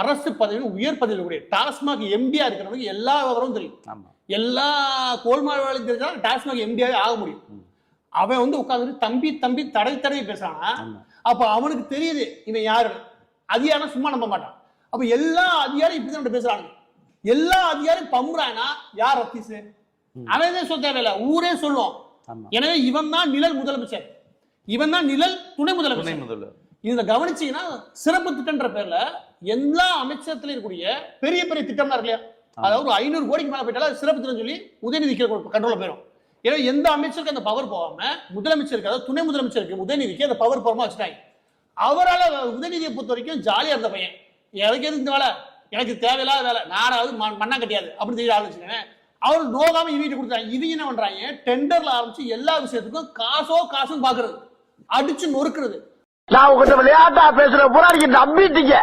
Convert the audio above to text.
அரசு பதவியும் உயர் பதவியில் கூடிய டாஸ்மாக் எம்டியா இருக்கிறவங்க எல்லா விவரமும் தெரியும். எல்லா கோல்மால் தெரிஞ்சா டாஸ்மாக் எம்டியாவே ஆக முடியும். அவன் வந்து உட்கார்ந்து தம்பி தம்பி தடவை பேசுறானா, அப்ப அவனுக்கு தெரியுது இவன் யாரு. அதிகாரம் சும்மா நம்ப மாட்டான். அப்ப எல்லா அதிகாரம் இப்படிதான் பேசுறாங்க. எல்லா அதிகாரம் பம்புறானா யார் ரத்தீஸ்? அவன் சொல்ல தேவையில்ல, ஊரே சொல்லுவோம். எனவே இவன் தான் நிழல் முதலமைச்சர், இவன் தான் நிழல் துணை முதலமைச்சர். இதுல கவனிச்சீங்கன்னா சிறப்பு திட்டம்ன்ற பேர்ல எல்லா அமைச்சரத்துல இருக்கக்கூடிய பெரிய பெரிய திட்டம்லாம் இருக்கு இல்லையா, அதாவது 500 கோடிக்கு மேல போயிட்டாலும் சிறப்பு திட்டம் சொல்லி உதயநிதி கண்ட்ரோல போயிடும். ஏன்னா எந்த அமைச்சருக்கு அந்த பவர் போகாம முதலமைச்சருக்கு, அதாவது துணை முதலமைச்சருக்கு உதயநிதிக்கு அந்த பவர் போகாம வச்சுட்டாங்க. அவரால் உதயநிதியை பொறுத்த வரைக்கும் ஜாலியா இருந்த பையன், எனக்கு எதுக்கு இந்த வேலை, எனக்கு தேவையில்லாத வேலை, நானாவது மண்ணா கட்டியாது அப்படின்னு சொல்லி ஆலோசிக்கிறேன். அவர் நோகாம இவங்க கொடுத்தாங்க. இவங்க என்ன பண்றாங்க, டெண்டர்ல ஆரம்பிச்சு எல்லா விஷயத்துக்கும் காசும் பாக்குறது, அடிச்சு நொறுக்குறது. நான் உங்ககிட்ட விளையாட்டா பேசுற பூரா நம்பிட்டீங்க.